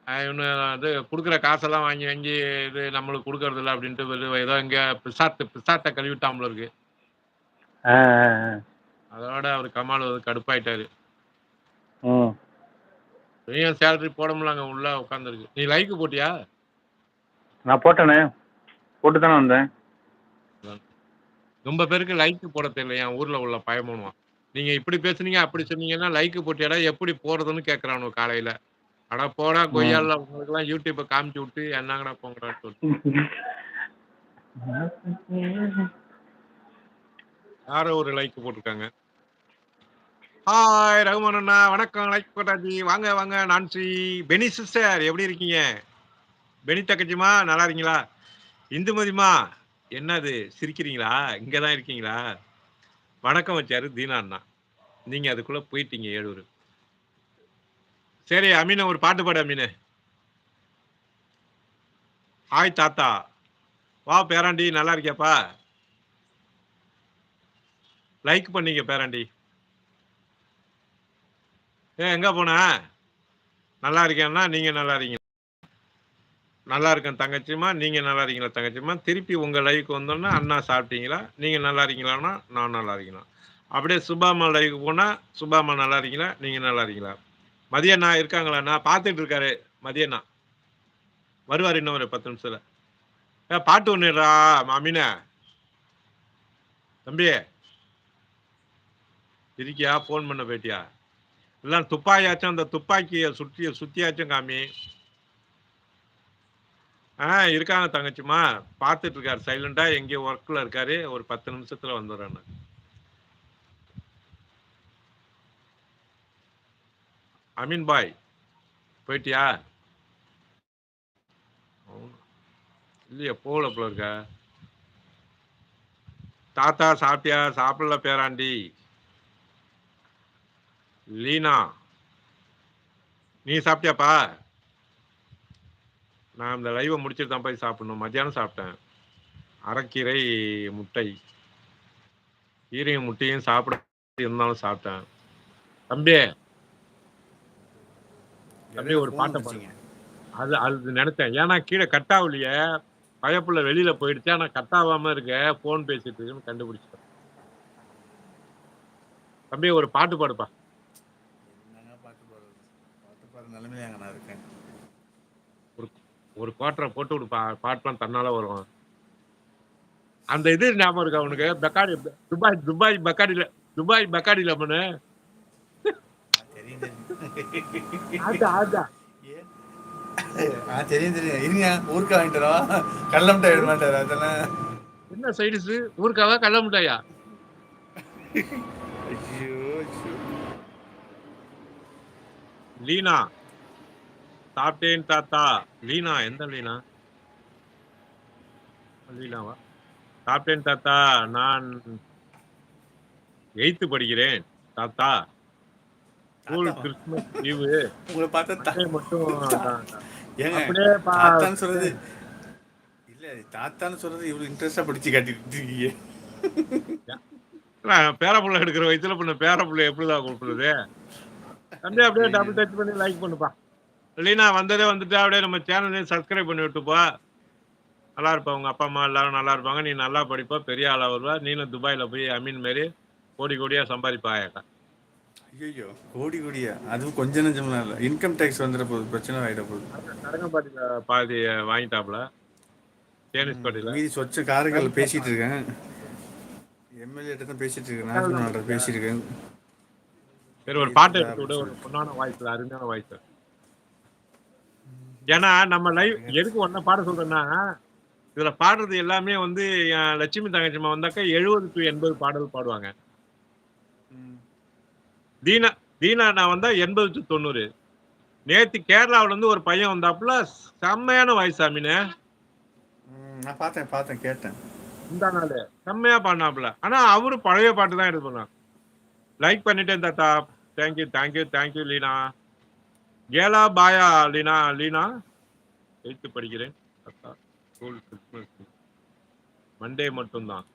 இவனு வந்து குடுக்குற காசெல்லாம் வாங்கி வாங்கி இது நம்மளுக்கு குடுக்கறதில்ல அப்டின்ட்டு ஏதோ எங்க பிசாத்த கழுவிட்டான் போல இருக்கு. ஆ, ஆ, ஆ. அதோட அவரு கமால் வந்து கடுப்பாயிட்டாரு. ம். நீயும் சேலரி போட முடியலங்க உள்ள உட்கார்ந்திருக்கு. நீ லைக் போட்டியா? நான் போட்டேனே. போட்டு தானே வந்தேன். ரொம்ப பேருக்கு லைக் போட தெரியல என் ஊர்ல உள்ள பயமும். நீங்க இப்படி பேசுனீங்க, அப்படி சொன்னீங்கன்னா, லைக் போட்டியாடா எப்படி போடுறதுன்னு கேட்கறானுவ காலையில. அட போடா ம். கொய்யால உங்களுக்கெல்லாம் யூடியூப காமிச்சு விட்டு என்னங்கடா போங்கடான்னு சொல்லு. யாரோ ஒரு லைக் போட்டுருக்காங்க. ஹாய் ரகுமான் அண்ணா, வணக்கம் லைக் போட்டாச்சு. வாங்க வாங்க நான்சி, பெனி சிஸ்டர் எப்படி இருக்கீங்க? பெனி தங்கச்சிமா நல்லா இருக்கீங்களா? இந்துமதிமா என்னது சிரிக்கிறீங்களா? இங்க தான் இருக்கீங்களா? வணக்கம் வச்சாரு தீனா அண்ணா. நீங்க அதுக்குள்ள போயிட்டீங்க ஏழூரு. சரி அமீனு ஒரு பாட்டு பாடு அமீனு. ஹாய் தாத்தா. வா பேராண்டி நல்லா இருக்கியாப்பா? லைக் பண்ணீங்க பேராண்டி. எங்க போன? நல்லா இருக்கேன்னா நீங்க நல்லா இருக்கீங்க. நல்லா இருக்கேன் தங்கச்சிம்மா. நீங்க நல்லா இருக்கீங்களா தங்கச்சிம்மா? திருப்பி உங்க லைவ்க்கு வந்தோனே அண்ணா சாப்பிட்டீங்களா? நீங்க நல்லா இருக்கீங்களான்னா, நான் நல்லா இருக்கேனா. அப்படியே சுபாமா லைவ்க்கு போனா, சுபாமா நல்லா இருக்கீங்களா? நீங்க நல்லா இருக்கீங்களா? மதியண்ணா இருக்காங்களாண்ணா? பார்த்துட்டு இருக்காரு மதியண்ணா. வருவாரு இன்னும் ஒரு 10 நிமிஷத்துல. பாட்டு ஒண்ணுடா அமீனு. தம்பி இருக்கியா? ஃபோன் பண்ண போயிட்டியா? இல்ல துப்பாக்கியாச்சும் அந்த துப்பாக்கிய சுத்தியாச்சும் காமி. இருக்காங்க தங்கச்சிம்மா. பார்த்துட்டு இருக்காரு சைலண்டா எங்கேயோ ஒர்க்ல இருக்காரு. ஒரு 10 நிமிஷத்துல வந்துடுறேன்னு. அமீன் பாய் போயிட்டியா? இல்லையா போகல போல இருக்க. தாத்தா சாப்பிட்டியா? சாப்பிடல பேராண்டி. லீனா நீ சாப்பிட்டியாப்பா? நான் இந்த லைவை முடிச்சுட்டு தான் போய் சாப்பிடணும். மத்தியானம் சாப்பிட்டேன். அரைக்கீரை முட்டை. கீரையும் முட்டையும் சாப்பிட இருந்தாலும் சாப்பிட்டேன். தம்பி தம்பி இடையில ஒரு ஃபோன் பாட்டை பாடு. வந்துருச்சுங்க. அது நினைச்சேன். ஏன்னா கீழே கட் ஆகலையே. பயப்புள்ள வெளியில போயிடுச்சு. ஆனா கட் ஆகாம இருக்க. போன் பேசிட்டு இருக்குன்னு கண்டுபிடிச்சிட்டேன். தம்பி ஒரு பாட்டு பாடுப்பா. என்னங்க பாட்டு பாடுறது? பாட்டு பாடுற நிலைமையாங்க நான் இருக்கேன். ஒரு ஒரு குவார்டரை போட்டு விடுப்பா. பாட்டுலாம் தன்னால வரும். அந்த இது ஞாபகம் இருக்கா உனக்கு? பெக்காடி துபாய் துபாய் பக்காடில துபாய் பக்காடி லெமனு. தெரியும் தெரியும். ஆதா ஆதா. தெரியும் தெரியும். இருங்க ஊருக்கா வாங்கிட்டு வரவா? கடல மிட்டாய் விட மாட்டாரு அதெல்லாம். என்ன சைடிஸ்? ஊருக்காவா கள்ள மிட்டாயா? ஐயோ ஐயோ. லீனா சாப்பிட்டேன் தாத்தா. லீனா எந்த லீனா? லீனாவா? சாப்பிட்டேன் தாத்தா. நான் 8th படிக்கிறேன் தாத்தா. ஸ்கூல் தாத்தாவா? Christmas leave. உங்களை பார்த்தா மண்டே மட்டும் ஏங்க அப்படியே தாத்தான்னு சொல்றது இல்ல, தாத்தான்னு சொல்றது இவ்வளவு இன்ட்ரெஸ்டா படிச்சு காட்டிட்டு இருக்கீங்க. பேரப்புள்ள எடுக்கிற வயசுல பண்ண பேரப்புள்ள எப்படிதான் கூப்பிடுறது? தம்பி அப்படியே டபுள் டச் பண்ணி லைக் பண்ணுப்பா. லீனா வந்ததே வந்துட்டு அப்படியே நம்ம சேனலையும் சப்ஸ்கிரைப் பண்ணி விட்டுப்பா. நல்லா இருப்பா. உங்க அப்பா அம்மா எல்லாரும் நல்லா இருப்பாங்க. நீ நல்லா படிப்பா. பெரிய ஆளா வருவா. நீனும் துபாயில போய் அமீன் மாரி கோடி கோடியா சம்பாதிப்பாயக்கா. ஐயோ கோடி கோடியா? அதுவும் கொஞ்சம் நெஞ்சம்லாம் இல்லை. இன்கம் டேக்ஸ் வந்துட போகுது, பிரச்சனை ஆகிட போகுது. தரங்கம்பாடியில பாதி வாங்கிட்டாப்ல. தேனிஷ்பாடியில. மீதி சொச்ச காரைக்கால் பேசிட்டு இருக்கேன். எம்எல்ஏ தான் பேசிட்டு இருக்கேன். நாகப்பட்டினம் பேசியிருக்கேன். சரி ஒரு பாட்டை ஏத்துடா எடுத்து விட அப்படின்னு ஒரு சொல்லிட்டு. பொண்ணான வாய்ஸ், அருமையான வாய்ஸ். ஏன்னா நம்ம லைவ் எதுக்கு ஒன்ன பாட சொல்றேன்னா, இதுல பாடுறது எல்லாமே வந்து என் லட்சுமி தங்கச்சிமா வந்தாக்கா 70 to 80 பாடல் பாடுவாங்க. தீனா தீனா நான் வந்தா 80 to 90. நேத்து கேரளாவுல இருந்து ஒரு பையன் வந்தாப்புல செம்மையான வாய்ஸ் அமீனு. நான் பார்த்தேன் பார்த்தேன் கேட்டேன். இந்த நாளு செம்மையா பாடினாப்புல. ஆனா அவரு பழைய பாட்டு தான் எடுத்து பண்ணார். லைக் பண்ணிட்டேன் தாத்தா. Thank you thank you thank you Leena. கேலா பாயா லீனா லீனா 8th படிக்கிறேன் தாத்தா. ஸ்கூல் கிறிஸ்துமஸ் மண்டே மட்டும் தான்.